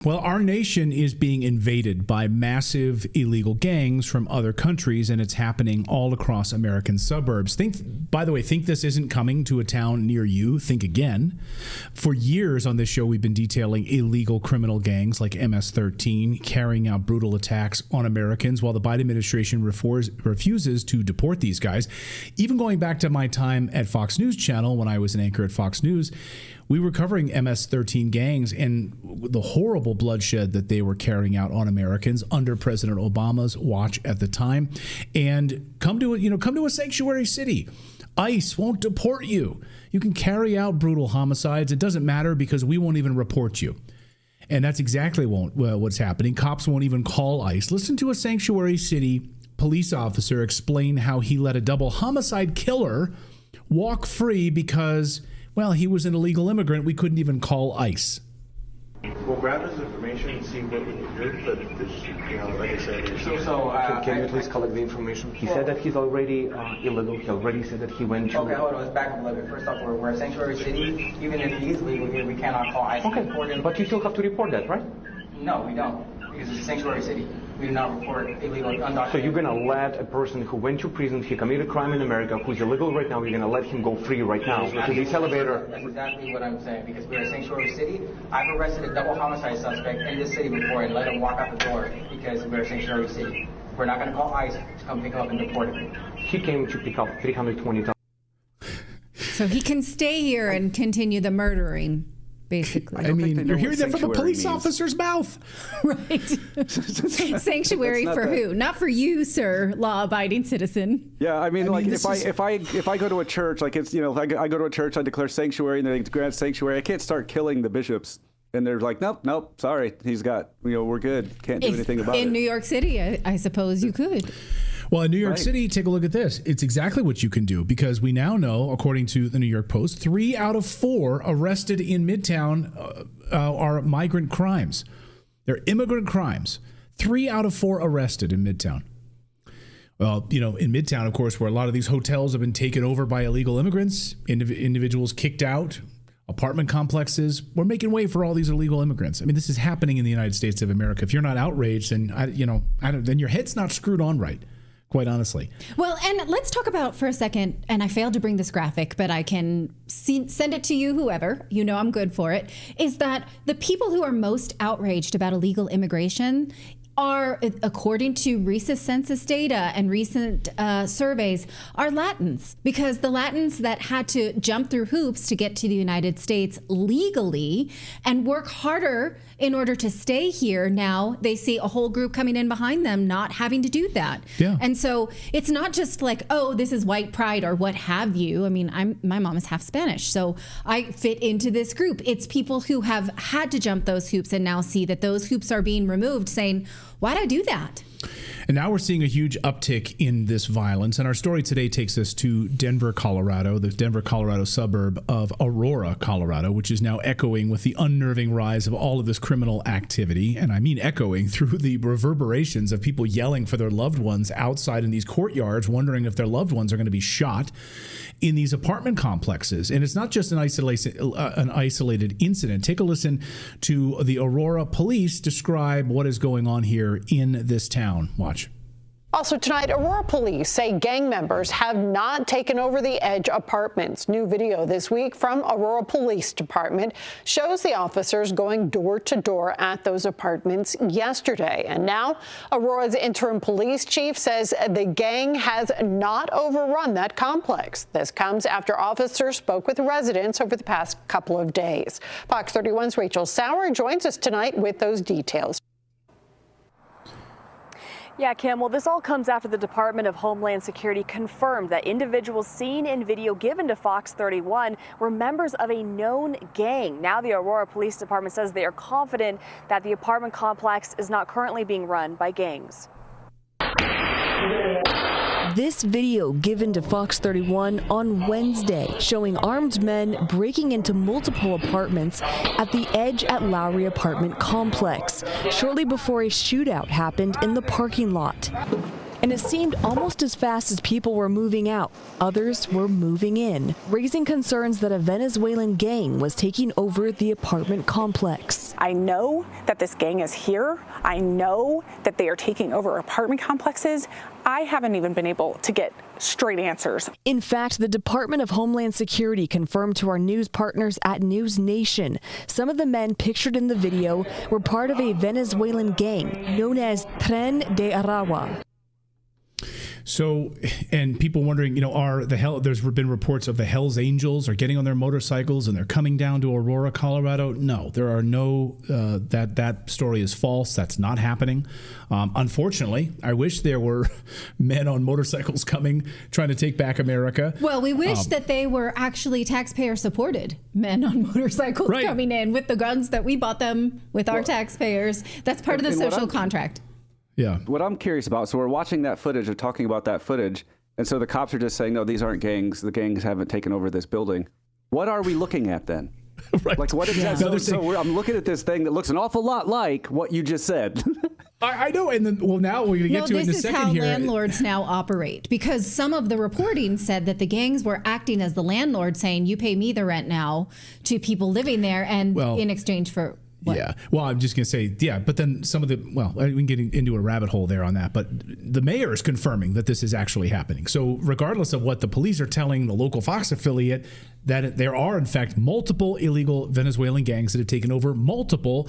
Well, our nation is being invaded by massive illegal gangs from other countries, and it's happening all across American suburbs. By the way, think this isn't coming to a town near you. Think again. For years on this show, we've been detailing illegal criminal gangs like MS-13 carrying out brutal attacks on Americans, while the Biden administration refuses to deport these guys. Even going back to my time at Fox News Channel when I was an anchor at Fox News, we were covering MS-13 gangs and the horrible bloodshed that they were carrying out on Americans under President Obama's watch at the time. And come to a sanctuary city. ICE won't deport you. You can carry out brutal homicides. It doesn't matter because we won't even report you. And that's exactly what's happening. Cops won't even call ICE. Listen to a sanctuary city police officer explain how he let a double homicide killer walk free because, well, he was an illegal immigrant. We couldn't even call ICE. We'll grab his information and see what we can do, but like I said, can you please collect the information? He said that he's already illegal. He already said that he went to... Okay, hold on, let's back up a little bit. First off, we're a sanctuary city. Even if he's legal here, we cannot call ICE. Okay, but you still have to report that, right? No, we don't, because it's a sanctuary city. We do not report illegal, undocumented. So you're going to let a person who went to prison, he committed a crime in America, who's illegal right now, you're going to let him go free right now to this elevator? That's exactly what I'm saying, because we're a sanctuary city. I've arrested a double homicide suspect in this city before and let him walk out the door because we're a sanctuary city. We're not going to call ICE to come pick him up and deport him. He came to pick up $320,000. So he can stay here and continue the murdering. Basically. I mean, you're hearing that from a police officer's mouth. Right. Sanctuary for who? Not for you, sir, law-abiding citizen. Yeah, I mean, if I go to a church, like it's, I go to a church, I declare sanctuary, and they grant sanctuary, I can't start killing the bishops. And they're like, nope, sorry, he's got, we're good. Can't do anything about it. In New York City, I suppose you could. Well, in New York City, take a look at this. It's exactly what you can do because we now know, according to the New York Post, 3 out of 4 arrested in Midtown are migrant crimes. They're immigrant crimes. 3 out of 4 arrested in Midtown. Well, in Midtown, of course, where a lot of these hotels have been taken over by illegal immigrants, individuals kicked out, apartment complexes. We're making way for all these illegal immigrants. I mean, this is happening in the United States of America. If you're not outraged, then then your head's not screwed on right. Quite honestly. Well, and let's talk about for a second, and I failed to bring this graphic, but I can send it to you, whoever, I'm good for it, is that the people who are most outraged about illegal immigration are, according to recent census data and recent surveys, are Latins. Because the Latins that had to jump through hoops to get to the United States legally and work harder in order to stay here, now they see a whole group coming in behind them not having to do that. Yeah. And so it's not just like, oh, this is white pride or what have you. I mean, my mom is half Spanish, so I fit into this group. It's people who have had to jump those hoops and now see that those hoops are being removed, saying, why'd I do that? And now we're seeing a huge uptick in this violence. And our story today takes us to Denver, Colorado, the Denver, Colorado suburb of Aurora, Colorado, which is now echoing with the unnerving rise of all of this criminal activity. And I mean echoing through the reverberations of people yelling for their loved ones outside in these courtyards, wondering if their loved ones are going to be shot in these apartment complexes. And it's not just an isolated incident. Take a listen to the Aurora police describe what is going on here in this town. Watch. Also tonight, Aurora police say gang members have not taken over the Edge apartments. New video this week from Aurora Police Department shows the officers going door to door at those apartments yesterday. And now Aurora's interim police chief says the gang has not overrun that complex. This comes after officers spoke with residents over the past couple of days. Fox 31's Rachel Sauer joins us tonight with those details. Yeah, Kim, well, this all comes after the Department of Homeland Security confirmed that individuals seen in video given to Fox 31 were members of a known gang. Now the Aurora Police Department says they are confident that the apartment complex is not currently being run by gangs. This video given to Fox 31 on Wednesday showing armed men breaking into multiple apartments at the Edge at Lowry apartment complex shortly before a shootout happened in the parking lot. And it seemed almost as fast as people were moving out, others were moving in, raising concerns that a Venezuelan gang was taking over the apartment complex. I know that this gang is here. I know that they are taking over apartment complexes. I haven't even been able to get straight answers. In fact, the Department of Homeland Security confirmed to our news partners at News Nation some of the men pictured in the video were part of a Venezuelan gang known as Tren de Aragua. So, and people wondering, there's been reports of the Hells Angels are getting on their motorcycles and they're coming down to Aurora, Colorado. No, there are no, that story is false. That's not happening. Unfortunately, I wish there were men on motorcycles coming, trying to take back America. Well, we wish that they were actually taxpayer supported men on motorcycles coming in with the guns that we bought them with our taxpayers. That's part of the social contract. Yeah. What I'm curious about, so we're watching that footage or talking about that footage, and so the cops are just saying, no, these aren't gangs. The gangs haven't taken over this building. What are we looking at then? Right. Like, what exactly? I'm looking at this thing that looks an awful lot like what you just said. I know, and then now we're going to get to it in a second here. This is how landlords now operate, because some of the reporting said that the gangs were acting as the landlord, saying, you pay me the rent now, to people living there, and in exchange for... What? Yeah. Well, I'm just going to say, but then some of we can get into a rabbit hole there on that, but the mayor is confirming that this is actually happening. So regardless of what the police are telling the local Fox affiliate, that there are, in fact, multiple illegal Venezuelan gangs that have taken over multiple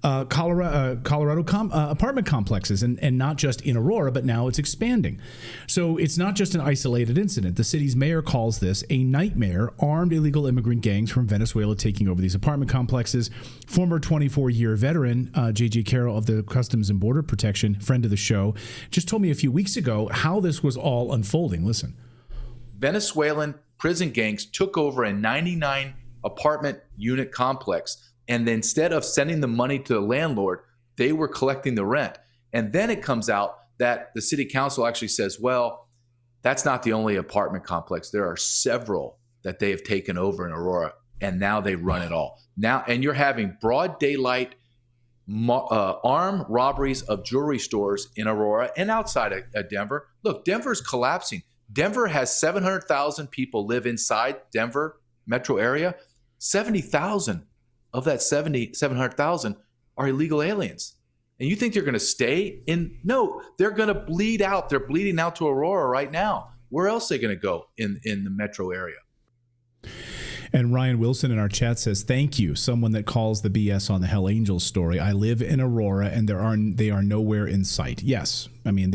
Colorado apartment complexes, and not just in Aurora, but now it's expanding. So it's not just an isolated incident. The city's mayor calls this a nightmare, armed illegal immigrant gangs from Venezuela taking over these apartment complexes. Former 24-year veteran J.J. Carroll of the Customs and Border Protection, friend of the show, just told me a few weeks ago how this was all unfolding. Listen. Venezuelan prison gangs took over a 99 apartment unit complex. And then instead of sending the money to the landlord, they were collecting the rent. And then it comes out that the city council actually says, well, that's not the only apartment complex. There are several that they have taken over in Aurora, and now they run it all. Now, and you're having broad daylight armed robberies of jewelry stores in Aurora and outside of Denver. Look, Denver's collapsing. Denver has 700,000 people live inside Denver metro area. 70,000 of that 700,000 are illegal aliens. And you think they're going to stay in? No, they're going to bleed out. They're bleeding out to Aurora right now. Where else are they going to go in the metro area? And Ryan Wilson in our chat says, thank you. Someone that calls the BS on the Hell Angels story. I live in Aurora and they are nowhere in sight. Yes. I mean,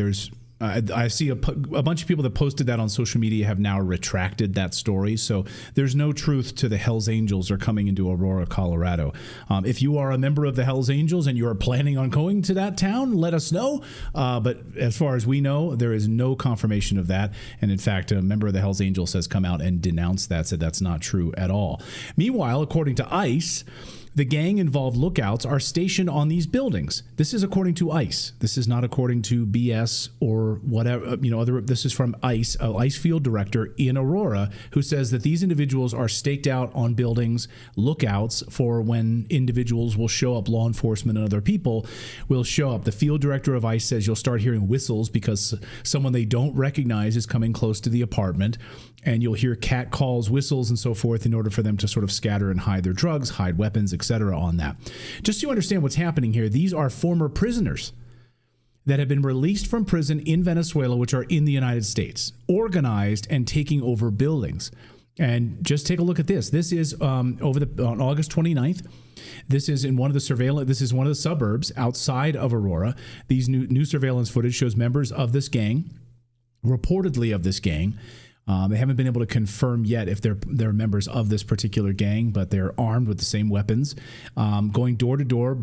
I see a bunch of people that posted that on social media have now retracted that story. So there's no truth to the Hells Angels are coming into Aurora, Colorado. If you are a member of the Hells Angels and you are planning on going to that town, let us know. But as far as we know, there is no confirmation of that. And in fact, a member of the Hells Angels has come out and denounced that, said that's not true at all. Meanwhile, according to ICE, the gang-involved lookouts are stationed on these buildings. This is according to ICE. This is not according to BS or whatever. This is from ICE, an ICE field director in Aurora, who says that these individuals are staked out on buildings, lookouts for when individuals will show up, law enforcement and other people will show up. The field director of ICE says you'll start hearing whistles because someone they don't recognize is coming close to the apartment, and you'll hear cat calls, whistles, and so forth in order for them to sort of scatter and hide their drugs, hide weapons, etc. on that. Just so you understand what's happening here, these are former prisoners that have been released from prison in Venezuela, which are in the United States, organized and taking over buildings. And just take a look at this. This is on August 29th. This is in one of the suburbs outside of Aurora. These new surveillance footage shows members of this gang, reportedly of this gang. They haven't been able to confirm yet if they're members of this particular gang, but they're armed with the same weapons. Going door to door,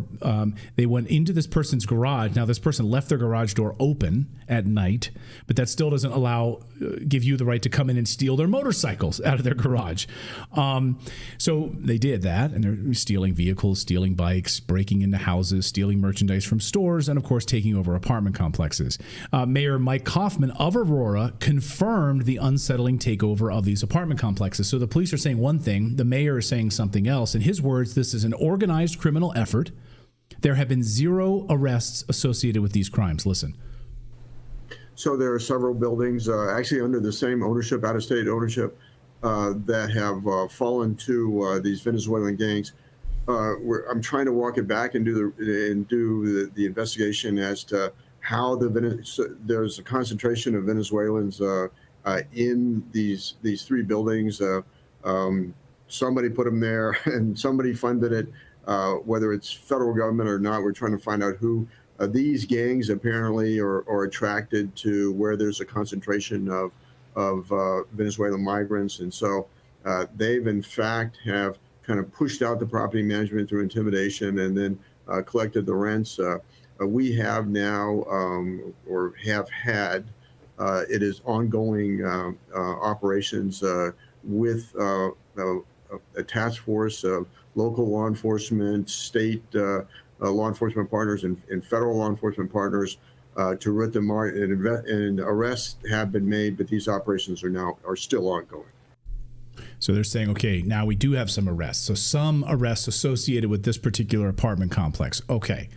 they went into this person's garage. Now, this person left their garage door open at night, but that still doesn't give you the right to come in and steal their motorcycles out of their garage. So they did that, and they're stealing vehicles, stealing bikes, breaking into houses, stealing merchandise from stores, and of course taking over apartment complexes. Mayor Mike Kaufman of Aurora confirmed the unsettling takeover of these apartment complexes. So the police are saying one thing, the mayor is saying something else. In his words, this is an organized criminal effort. There have been 0 arrests associated with these crimes. Listen. So there are several buildings actually under the same ownership, out-of-state ownership, that have fallen to these Venezuelan gangs. I'm trying to walk it back and do the investigation as to how there's a concentration of Venezuelans in these three buildings. Somebody put them there, and somebody funded it. Whether it's federal government or not, we're trying to find out who. These gangs apparently are attracted to where there's a concentration of Venezuelan migrants, and so they've in fact have kind of pushed out the property management through intimidation and then collected the rents. We have now or have had it is ongoing operations with a task force of local law enforcement, state law enforcement partners, and federal law enforcement partners to root them out, and arrests have been made, but these operations are still ongoing. So they're saying, okay, now we do have some arrests. So some arrests associated with this particular apartment complex. Okay.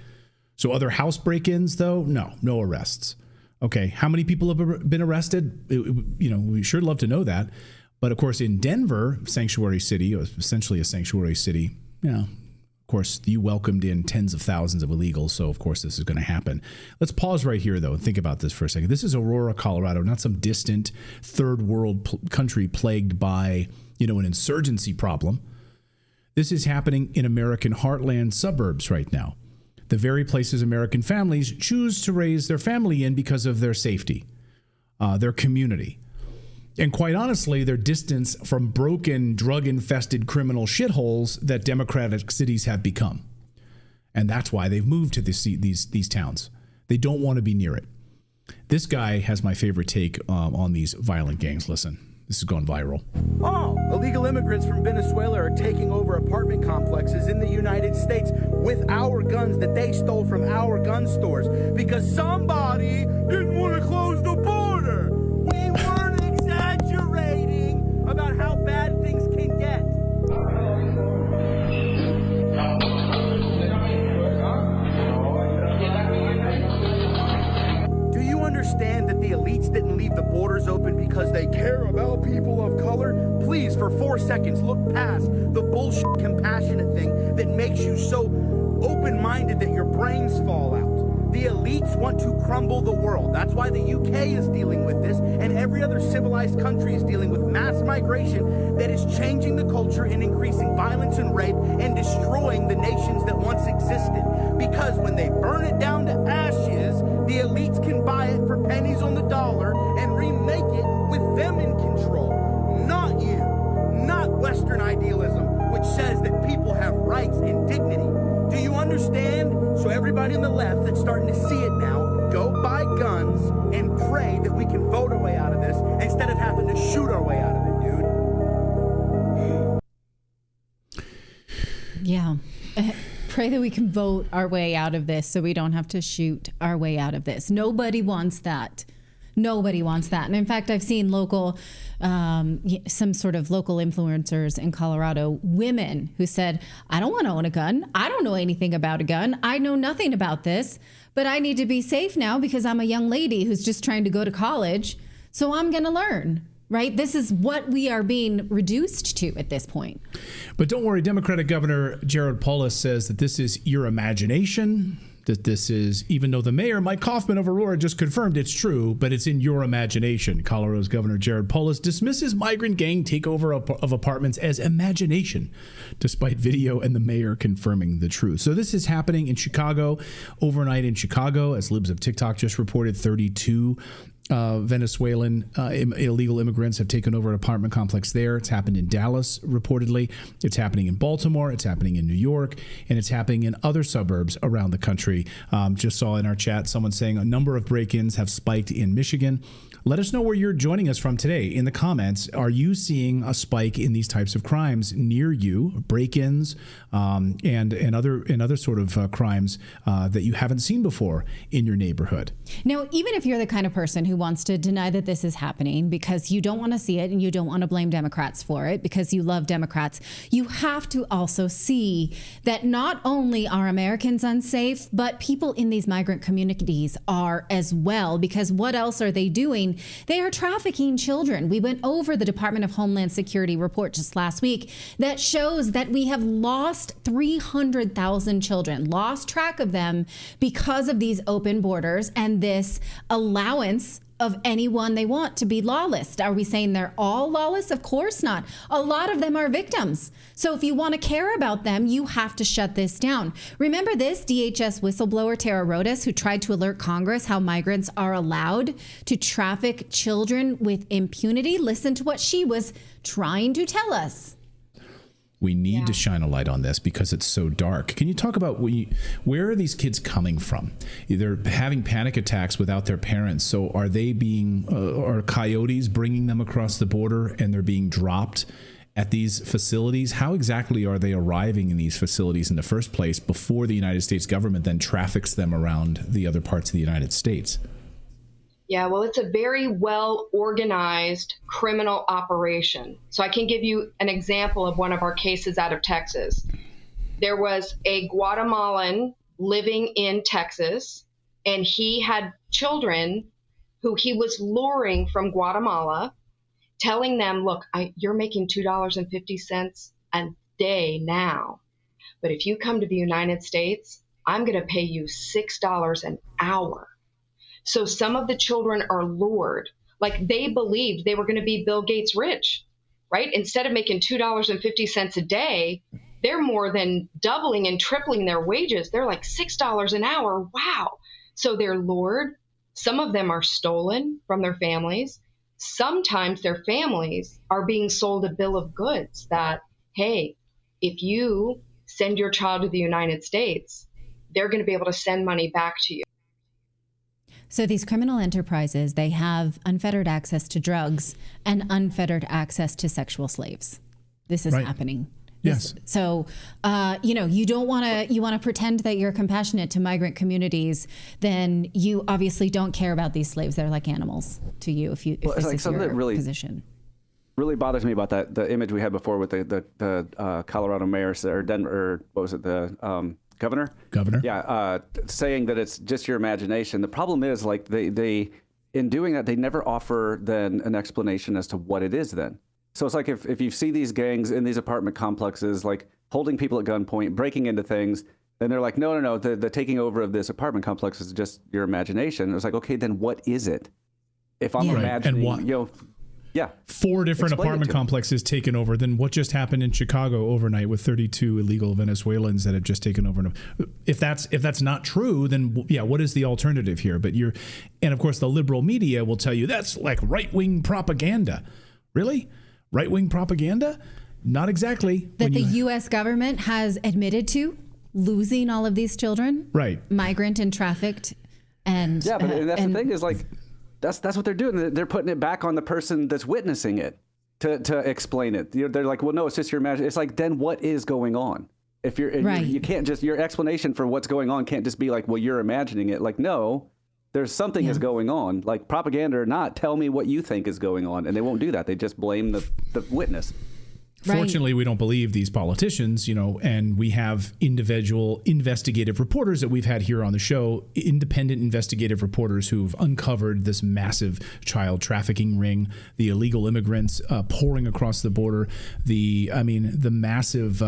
So other house break-ins, though? No arrests. Okay. How many people have been arrested? We sure love to know that. But of course, in Denver, sanctuary city, essentially a sanctuary city, of course, you welcomed in tens of thousands of illegals. So of course, this is going to happen. Let's pause right here, though, and think about this for a second. This is Aurora, Colorado, not some distant third world country plagued by an insurgency problem. This is happening in American heartland suburbs right now. The very places American families choose to raise their family in because of their safety, their community, and quite honestly, their distance from broken, drug-infested criminal shitholes that democratic cities have become. And that's why they've moved to these towns. They don't want to be near it. This guy has my favorite take on these violent gangs. Listen. This is going viral. Oh, illegal immigrants from Venezuela are taking over apartment complexes in the United States with our guns that they stole from our gun stores because somebody didn't want to close the border. We weren't exaggerating about how bad things can get. Do you understand that the elites didn't leave the borders open because they care about people of color? Please, for 4 seconds, look past the bullshit compassionate thing that makes you so open-minded that your brains fall out. The elites want to crumble the world. That's why the UK is dealing with this, and every other civilized country is dealing with mass migration that is changing the culture and increasing violence and rape and destroying the nations that once existed. Because when they burn it down to ashes, the elites can buy it for pennies on the dollar and remake it with them in control. Not you. Not Western idealism, which says that people have rights and dignity. Do you understand? So everybody on the left that's starting to see it now, go buy guns and pray that we can vote our way out of this instead of having to shoot our way out of it, dude. Yeah. Pray that we can vote our way out of this so we don't have to shoot our way out of this. Nobody wants that. Nobody wants that. And in fact, I've seen some sort of local influencers in Colorado, women who said, I don't want to own a gun. I don't know anything about a gun. I know nothing about this, but I need to be safe now because I'm a young lady who's just trying to go to college. So I'm going to learn. Right? This is what we are being reduced to at this point. But don't worry, Democratic Governor Jared Polis says that this is your imagination, that this is, even though the mayor, Mike Kaufman of Aurora, just confirmed it's true, but it's in your imagination. Colorado's Governor Jared Polis dismisses migrant gang takeover of apartments as imagination, despite video and the mayor confirming the truth. So this is happening in Chicago, overnight in Chicago, as Libs of TikTok just reported, 32 Venezuelan illegal immigrants have taken over an apartment complex there. It's happened in Dallas, reportedly. It's happening in Baltimore. It's happening in New York. And it's happening in other suburbs around the country. Just saw in our chat someone saying a number of break-ins have spiked in Michigan. Let us know where you're joining us from today in the comments. Are you seeing a spike in these types of crimes near you, break-ins and other sort of crimes that you haven't seen before in your neighborhood? Now, even if you're the kind of person who wants to deny that this is happening because you don't want to see it and you don't want to blame Democrats for it because you love Democrats, you have to also see that not only are Americans unsafe, but people in these migrant communities are as well, because what else are they doing? They are trafficking children. We went over the Department of Homeland Security report just last week that shows that we have lost 300,000 children, lost track of them because of these open borders and this allowance of anyone they want to be lawless. Are we saying they're all lawless? Of course not. A lot of them are victims. So if you want to care about them, you have to shut this down. Remember this DHS whistleblower Tara Rodas, who tried to alert Congress how migrants are allowed to traffic children with impunity? Listen to what she was trying to tell us. We need to shine a light on this because it's so dark. Can you talk about where are these kids coming from? They're having panic attacks without their parents. So are they being, are coyotes bringing them across the border and they're being dropped at these facilities? How exactly are they arriving in these facilities in the first place before the United States government then traffics them around the other parts of the United States? Yeah, well, it's a very well organized criminal operation. So I can give you an example of one of our cases out of Texas. There was a Guatemalan living in Texas, and he had children who he was luring from Guatemala, telling them, look, you're making $2.50 a day now. But if you come to the United States, I'm going to pay you $6 an hour. So some of the children are lured, like they believed they were going to be Bill Gates rich, right? Instead of making $2.50 a day, they're more than doubling and tripling their wages. They're like $6 an hour. Wow. So they're lured. Some of them are stolen from their families. Sometimes their families are being sold a bill of goods that, hey, if you send your child to the United States, they're going to be able to send money back to you. So these criminal enterprises, they have unfettered access to drugs and unfettered access to sexual slaves. This is happening. Yes. So, you don't want to, you want to pretend that you're compassionate to migrant communities, then you obviously don't care about these slaves. They're like animals to you if this is your position. Really bothers me about the image we had before with the Colorado mayor or Denver, or what was it, the Governor? Yeah, saying that it's just your imagination. The problem is, like, they in doing that, they never offer then an explanation as to what it is then. So it's like if you see these gangs in these apartment complexes, like holding people at gunpoint, breaking into things, then they're like, no, the taking over of this apartment complex is just your imagination. It was like, okay, then what is it? If I'm imagining, and what? 4 different apartment complexes taken over. Then what just happened in Chicago overnight with 32 illegal Venezuelans that have just taken over? If that's not true, then what is the alternative here? And of course the liberal media will tell you that's like right-wing propaganda. Really? Right-wing propaganda? Not exactly. That the U.S. government has admitted to losing all of these children, right? Migrant and trafficked, and that's the thing is, like, that's what they're doing. They're putting it back on the person that's witnessing it to explain it. They're like, well, no, it's just your imagination. It's like, then what is going on? If you can't just, your explanation for what's going on can't just be like, well, you're imagining it. Like, no, there's something is going on. Like, propaganda or not, tell me what you think is going on. And they won't do that. They just blame the witness. Fortunately, we don't believe these politicians, and we have individual investigative reporters that we've had here on the show, independent investigative reporters who've uncovered this massive child trafficking ring, the illegal immigrants pouring across the border, the massive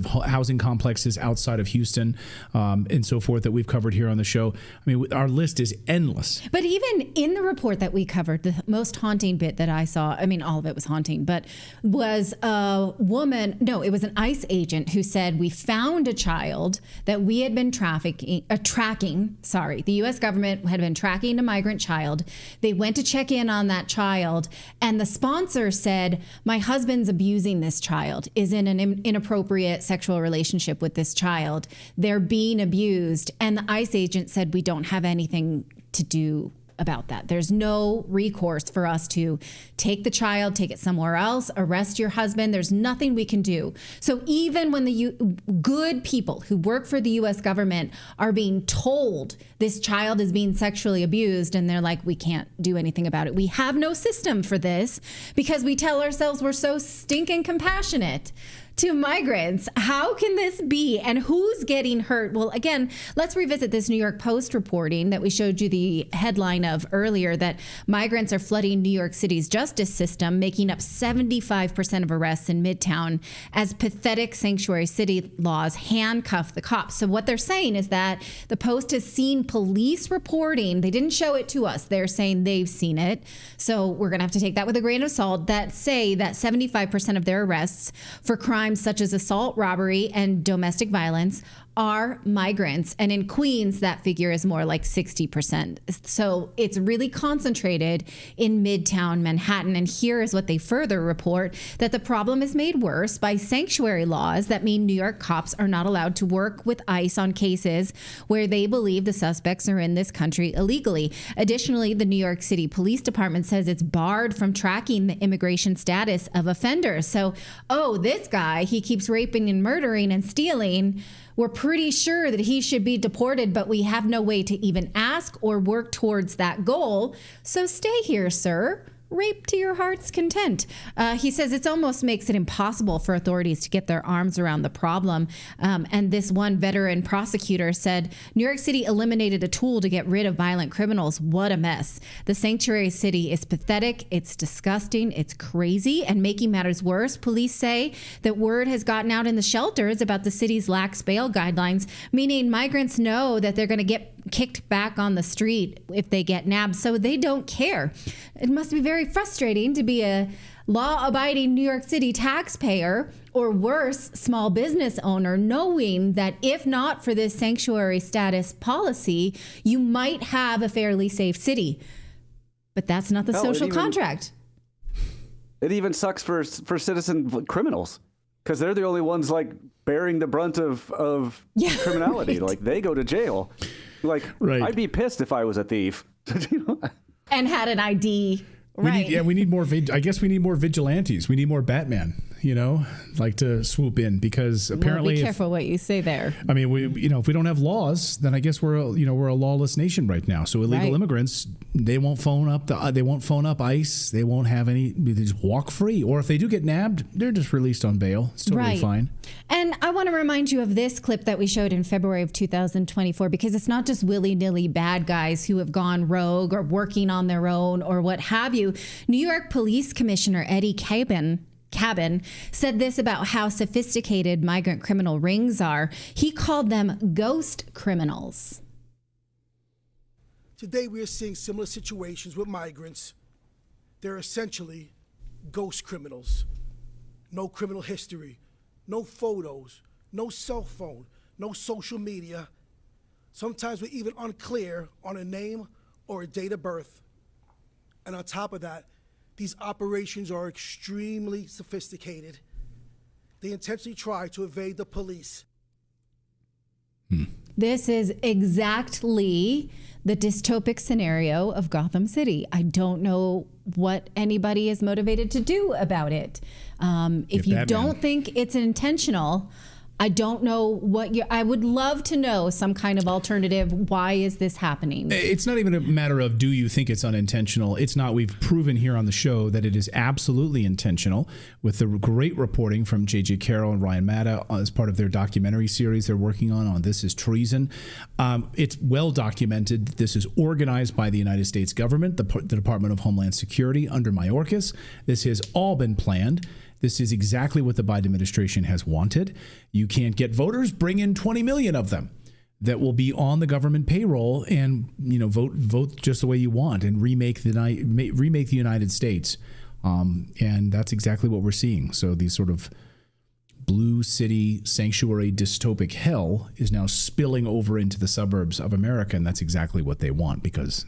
housing complexes outside of Houston, and so forth that we've covered here on the show. I mean, our list is endless. But even in the report that we covered, the most haunting bit that I saw, I mean, all of it was haunting, but was it was an ICE agent who said, we found a child that we had been tracking. The U.S. government had been tracking a migrant child. They went to check in on that child, and the sponsor said, my husband's abusing this child, is in an inappropriate sexual relationship with this child. They're being abused. And the ICE agent said, we don't have anything to do about that. There's no recourse for us to take the child, take it somewhere else, arrest your husband. There's nothing we can do. So even when the good people who work for the U.S. government are being told this child is being sexually abused, and they're like, we can't do anything about it. We have no system for this because we tell ourselves we're so stinking compassionate to migrants. How can this be? And who's getting hurt? Well, again, let's revisit this New York Post reporting that we showed you the headline of earlier, that migrants are flooding New York City's justice system, making up 75% of arrests in Midtown as pathetic sanctuary city laws handcuff the cops. So what they're saying is that the Post has seen police reporting. They didn't show it to us. They're saying they've seen it. So we're going to have to take that with a grain of salt, that say that 75% of their arrests for crimes such as assault, robbery, and domestic violence are migrants. And in Queens, that figure is more like 60%. So it's really concentrated in Midtown Manhattan. And here is what they further report, that the problem is made worse by sanctuary laws that mean New York cops are not allowed to work with ICE on cases where they believe the suspects are in this country illegally. Additionally, the New York City Police Department says it's barred from tracking the immigration status of offenders. So, oh, this guy, he keeps raping and murdering and stealing. We're pretty sure that he should be deported, but we have no way to even ask or work towards that goal. So stay here, sir. Rape to your heart's content. He says it almost makes it impossible for authorities to get their arms around the problem. And this one veteran prosecutor said, New York City eliminated a tool to get rid of violent criminals. What a mess. The sanctuary city is pathetic. It's disgusting. It's crazy. And making matters worse, police say that word has gotten out in the shelters about the city's lax bail guidelines, meaning migrants know that they're going to get kicked back on the street if they get nabbed, so they don't care. It must be very frustrating to be a law-abiding New York City taxpayer, or worse, small business owner, knowing that if not for this sanctuary status policy, you might have a fairly safe city. But that's not the social contract. It even sucks for citizen criminals, because they're the only ones like bearing the brunt of criminality. Right. Like, they go to jail. Like, right. I'd be pissed if I was a thief. And had an ID. Right. We need more. I guess we need more vigilantes. We need more Batman, like to swoop in, because apparently, be careful what you say there. I mean, if we don't have laws, then I guess we're a lawless nation right now. So illegal immigrants, they won't phone up ICE. They won't have any. They just walk free. Or if they do get nabbed, they're just released on bail. It's totally fine. And I want to remind you of this clip that we showed in February of 2024, because it's not just willy-nilly bad guys who have gone rogue or working on their own or what have you. New York Police Commissioner Eddie Cabin said this about how sophisticated migrant criminal rings are. He called them ghost criminals. Today we are seeing similar situations with migrants. They're essentially ghost criminals. No criminal history, no photos, no cell phone, no social media. Sometimes we're even unclear on a name or a date of birth. And on top of that, these operations are extremely sophisticated. They intentionally try to evade the police. This is exactly the dystopic scenario of Gotham City. I don't know what anybody is motivated to do about it. If you don't think it's intentional, I don't know what I would love to know some kind of alternative. Why is this happening? It's not even a matter of, do you think it's unintentional? It's not. We've proven here on the show that it is absolutely intentional, with the great reporting from J.J. Carroll and Ryan Matta as part of their documentary series they're working on This Is Treason. It's well documented. This is organized by the United States government, the Department of Homeland Security under Mayorkas. This has all been planned. This is exactly what the Biden administration has wanted. You can't get voters, bring in 20 million of them that will be on the government payroll and vote just the way you want and remake the United States. And that's exactly what we're seeing. So these sort of blue city sanctuary dystopic hell is now spilling over into the suburbs of America, and that's exactly what they want, because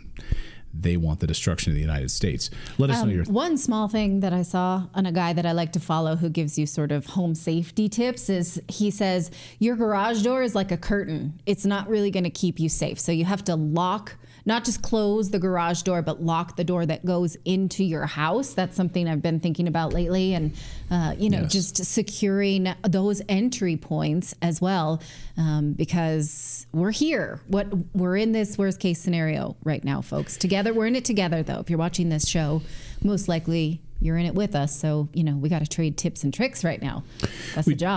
they want the destruction of the United States. Let us know your... One small thing that I saw on a guy that I like to follow who gives you sort of home safety tips is, he says, your garage door is like a curtain. It's not really going to keep you safe. So you have to lock not just close the garage door, but lock the door that goes into your house. That's something I've been thinking about lately. And, just securing those entry points as well, because we're here. We're in this worst case scenario right now, folks. Together, we're in it together, though. If you're watching this show, most likely you're in it with us. So, we got to trade tips and tricks right now. That's the job.